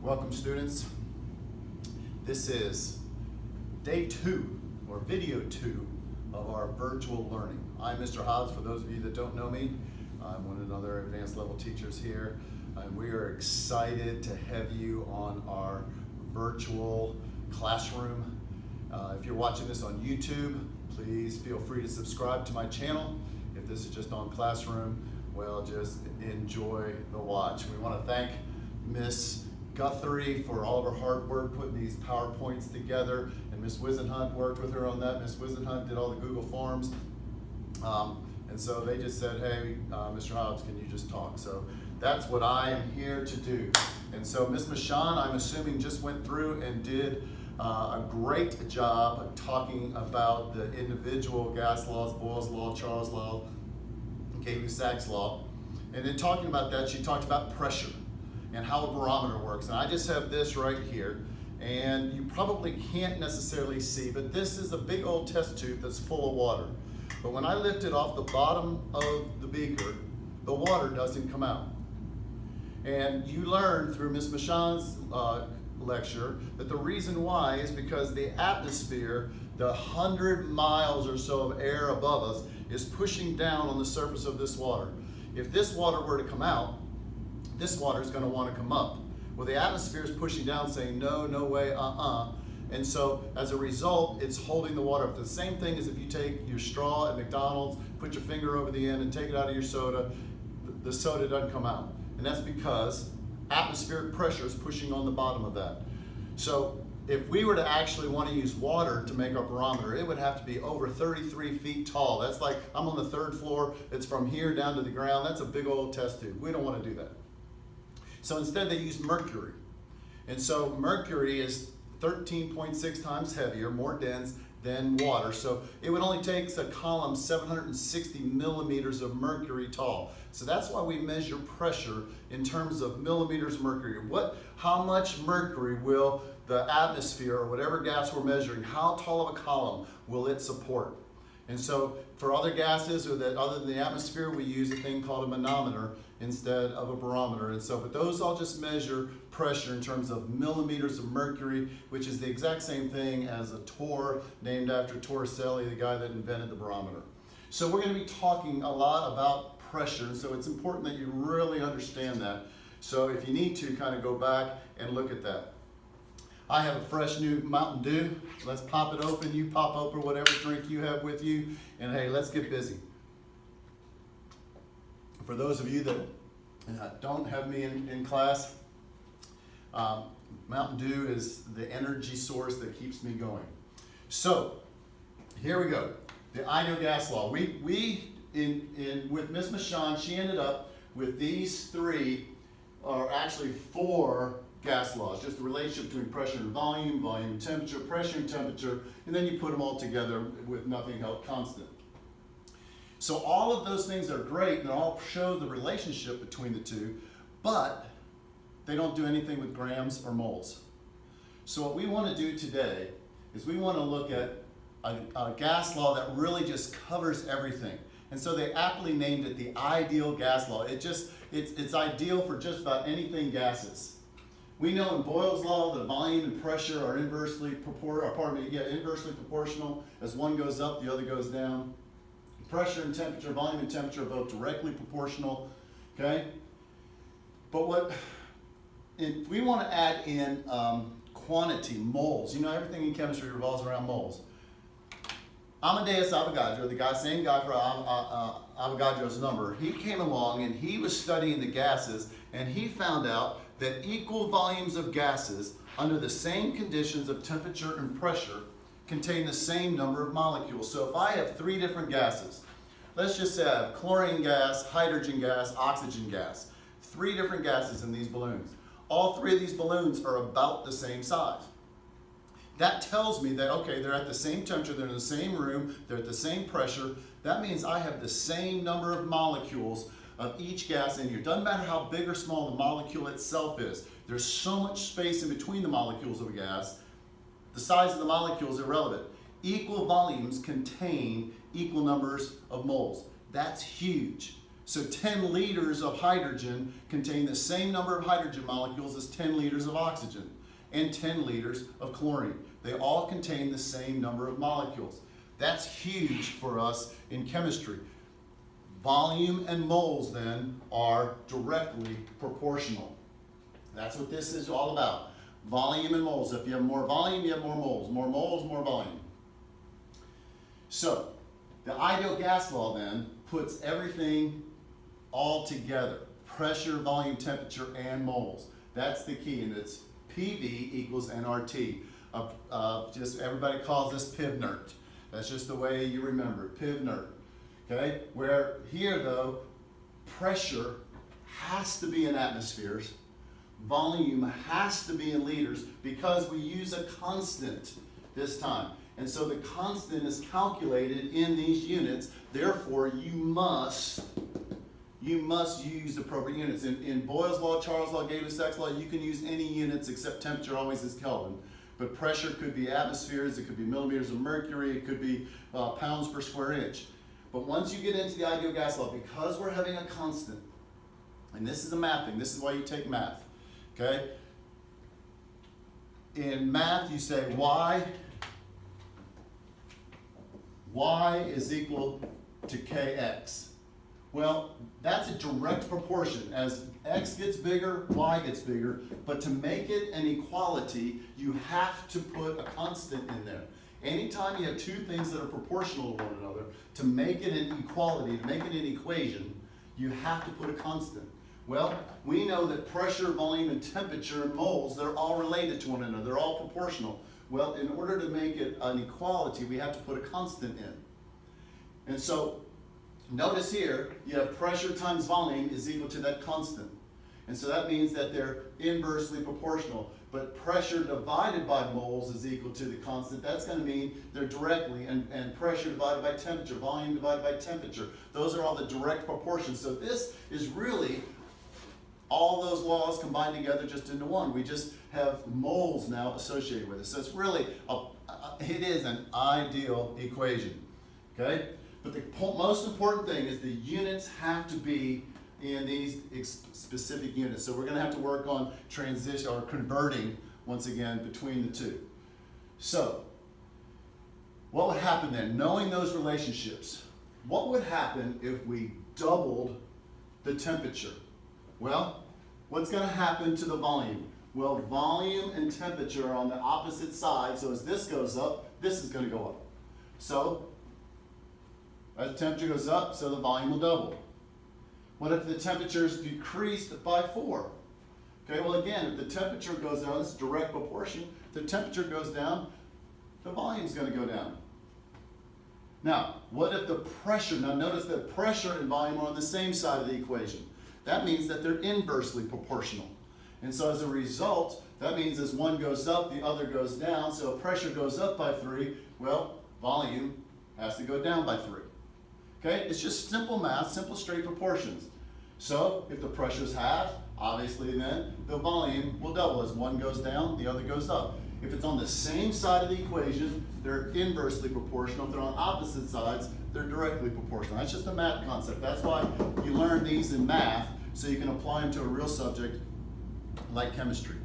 Welcome, students. This is day 2 or video 2 of our virtual learning. I'm Mr. Hobbs. For those of you that don't know me, I'm one of the other advanced level teachers here, and we are excited to have you on our virtual classroom. If you're watching this on YouTube, please feel free to subscribe to my channel. If this is just on Classroom, well, just enjoy the watch. We want to thank Miss Guthrie for all of her hard work putting these PowerPoints together, and Miss Wisenhunt worked with her on that. Miss Wisenhunt did all the Google Forms, and so they just said, hey, Mr. Hobbs, can you just talk? So that's what I am here to do. And so Miss Michon, I'm assuming, just went through and did a great job talking about the individual gas laws, Boyle's Law, Charles' Law, Gay-Lussac's Law. And in talking about that, she talked about pressure and how a barometer works. And I just have this right here, and you probably can't necessarily see, but this is a big old test tube that's full of water. But when I lift it off the bottom of the beaker, the water doesn't come out. And you learn through Ms. Michon's lecture that the reason why is because the atmosphere, the 100 miles or so of air above us, is pushing down on the surface of this water. If this water were to come out, this water is going to want to come up. Well, the atmosphere is pushing down saying, no, no way, And so as a result, it's holding the water up. The same thing as if you take your straw at McDonald's, put your finger over the end and take it out of your soda, the soda doesn't come out. And that's because atmospheric pressure is pushing on the bottom of that. So if we were to actually want to use water to make our barometer, it would have to be over 33 feet tall. That's like, I'm on the 3rd floor, it's from here down to the ground. That's a big old test tube. We don't want to do that. So instead they use mercury. And so mercury is 13.6 times heavier, more dense than water. So it would only take a column 760 millimeters of mercury tall. So that's why we measure pressure in terms of millimeters of mercury. How much mercury will the atmosphere, or whatever gas we're measuring, how tall of a column will it support? And so for other gases other than the atmosphere, we use a thing called a manometer instead of a barometer. And so, but those all just measure pressure in terms of millimeters of mercury, which is the exact same thing as a torr, named after Torricelli, the guy that invented the barometer. So we're going to be talking a lot about pressure, and so it's important that you really understand that. So if you need to, kind of go back and look at that. I have a fresh new Mountain Dew. Let's pop it open. You pop open whatever drink you have with you, and hey, let's get busy. For those of you that don't have me in class, Mountain Dew is the energy source that keeps me going. So here we go. The ideal gas law. With Miss Michon, she ended up with these 3, or actually 4 gas laws, just the relationship between pressure and volume, volume and temperature, pressure and temperature, and then you put them all together with nothing held constant. So all of those things are great, and they all show the relationship between the two, but they don't do anything with grams or moles. So what we want to do today is we want to look at a gas law that really just covers everything. And so they aptly named it the ideal gas law. It's ideal for just about anything gases. We know in Boyle's Law that volume and pressure are inversely proportional. As one goes up, the other goes down. Pressure and temperature, volume and temperature are both directly proportional, okay? But if we want to add in quantity, moles, you know everything in chemistry revolves around moles. Amadeus Avogadro, the same guy for Avogadro's number, he came along and he was studying the gases, and he found out that equal volumes of gases under the same conditions of temperature and pressure contain the same number of molecules. So if I have 3 different gases, let's just say I have chlorine gas, hydrogen gas, oxygen gas, 3 different gases in these balloons. All 3 of these balloons are about the same size. That tells me that, okay, they're at the same temperature, they're in the same room, they're at the same pressure. That means I have the same number of molecules of each gas in here. Doesn't matter how big or small the molecule itself is. There's so much space in between the molecules of a gas. The size of the molecule is irrelevant. Equal volumes contain equal numbers of moles. That's huge. So 10 liters of hydrogen contain the same number of hydrogen molecules as 10 liters of oxygen and 10 liters of chlorine. They all contain the same number of molecules. That's huge for us in chemistry. Volume and moles then are directly proportional. That's what this is all about. Volume and moles. If you have more volume, you have more moles. More moles, more volume. So, the ideal gas law then puts everything all together. Pressure, volume, temperature, and moles. That's the key, and it's PV equals nRT. Just everybody calls this PIV-NERT. That's just the way you remember it, PIV-NERT. Okay? Where here though, pressure has to be in atmospheres. Volume has to be in liters because we use a constant this time. And so the constant is calculated in these units. Therefore, you must use appropriate units. In Boyle's law, Charles' law, Gay-Lussac's law, you can use any units except temperature always is Kelvin. But pressure could be atmospheres, it could be millimeters of mercury, it could be pounds per square inch. But once you get into the ideal gas law, because we're having a constant, and this is a math thing, this is why you take math, okay? In math, you say y is equal to kx. Well, that's a direct proportion. As x gets bigger, y gets bigger. But to make it an equality, you have to put a constant in there. Anytime you have two things that are proportional to one another, to make it an equality, to make it an equation, you have to put a constant. Well, we know that pressure, volume, and temperature and moles, they're all related to one another. They're all proportional. Well, in order to make it an equality, we have to put a constant in. And so, notice here, you have pressure times volume is equal to that constant. And so that means that they're inversely proportional. But pressure divided by moles is equal to the constant. That's going to mean they're directly, and pressure divided by temperature, volume divided by temperature. Those are all the direct proportions. So this is really all those laws combined together just into one. We just have moles now associated with it. So it's really, it is an ideal equation, okay? But the most important thing is the units have to be in these specific units. So we're going to have to work on transition or converting once again between the two. So what would happen then? Knowing those relationships, what would happen if we doubled the temperature? Well, what's going to happen to the volume? Well, volume and temperature are on the opposite side. So as this goes up, this is going to go up. So as the temperature goes up, so the volume will double. What if the temperature is decreased by 4? Okay, well again, if the temperature goes down, this is direct proportion. If the temperature goes down, the volume is going to go down. Now, what if the pressure, now notice that pressure and volume are on the same side of the equation. That means that they're inversely proportional. And so as a result, that means as one goes up, the other goes down. So if pressure goes up by 3, well, volume has to go down by 3. Okay, it's just simple math, simple straight proportions. So if the pressure is half, obviously then the volume will double. As one goes down, the other goes up. If it's on the same side of the equation, they're inversely proportional. If they're on opposite sides, they're directly proportional. That's just a math concept. That's why you learn these in math, so you can apply them to a real subject like chemistry.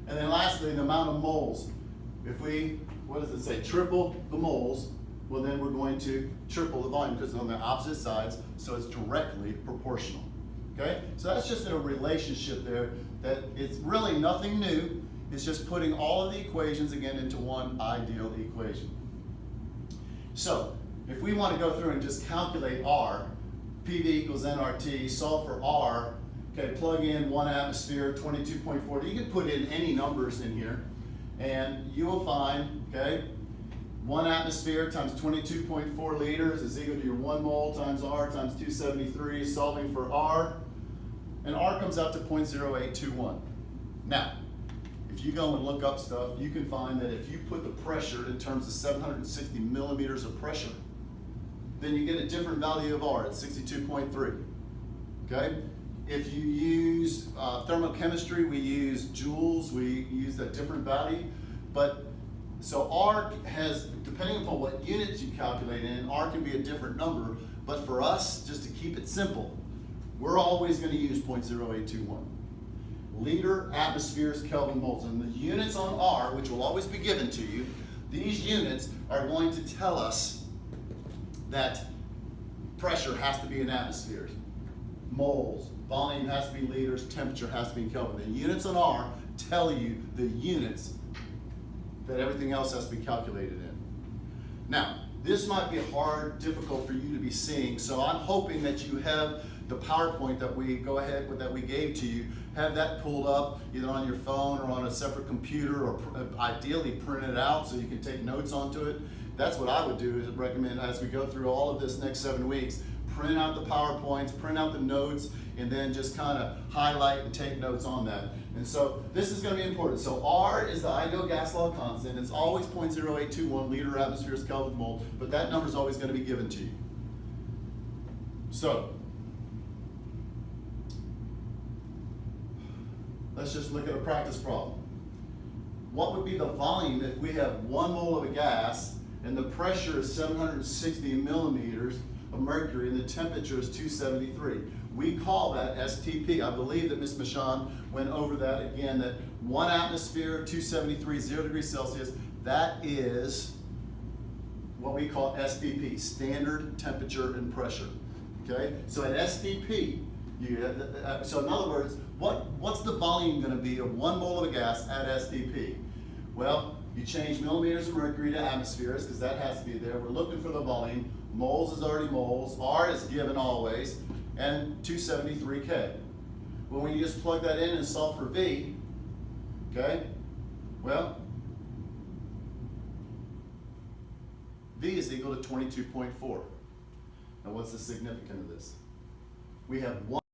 And then lastly, the amount of moles. If we, what does it say, triple the moles, well then we're going to triple the volume because it's on the opposite sides, so it's directly proportional. Okay? So that's just a relationship there that it's really nothing new. It's just putting all of the equations again into one ideal equation. So if we want to go through and just calculate R, PV equals nRT, solve for R, okay, plug in 1 atmosphere, 22.4. You can put in any numbers in here, and you will find, okay, 1 atmosphere times 22.4 liters is equal to your 1 mole times R times 273, solving for R, and R comes out to 0.0821. Now, if you go and look up stuff, you can find that if you put the pressure in terms of 760 millimeters of pressure, then you get a different value of R at 62.3, okay? If you use thermochemistry, we use joules, we use a different value, but so R has, depending upon what units you calculate in, R can be a different number, But for us, just to keep it simple, we're always going to use 0.0821. Liter, atmospheres, Kelvin, moles. And the units on R, which will always be given to you, these units are going to tell us that pressure has to be in atmospheres, moles, volume has to be liters, temperature has to be in Kelvin. The units on R tell you the units that everything else has to be calculated in. Now, this might be hard, difficult for you to be seeing, so I'm hoping that you have the PowerPoint that we gave to you, have that pulled up either on your phone or on a separate computer, or ideally print it out so you can take notes onto it. That's what I would do, is recommend as we go through all of this next 7 weeks, print out the PowerPoints, print out the notes, and then just kind of highlight and take notes on that. And so this is going to be important. So R is the ideal gas law constant. It's always 0.0821 liter, atmospheres, Kelvin, mole, but that number is always going to be given to you. So let's just look at a practice problem. What would be the volume if we have 1 mole of a gas and the pressure is 760 millimeters of mercury and the temperature is 273? We call that STP. I believe that Ms. Michon went over that again, that 1 atmosphere, 273, 0 degrees Celsius, that is what we call STP, standard temperature and pressure. Okay, so at STP, so in other words, what's the volume going to be of 1 mole of a gas at STP? Well, you change millimeters of mercury to atmospheres because that has to be there. We're looking for the volume. Moles is already moles. R is given always, and 273 K. Well, when you just plug that in and solve for V, okay, well, V is equal to 22.4. Now, what's the significance of this? We have 1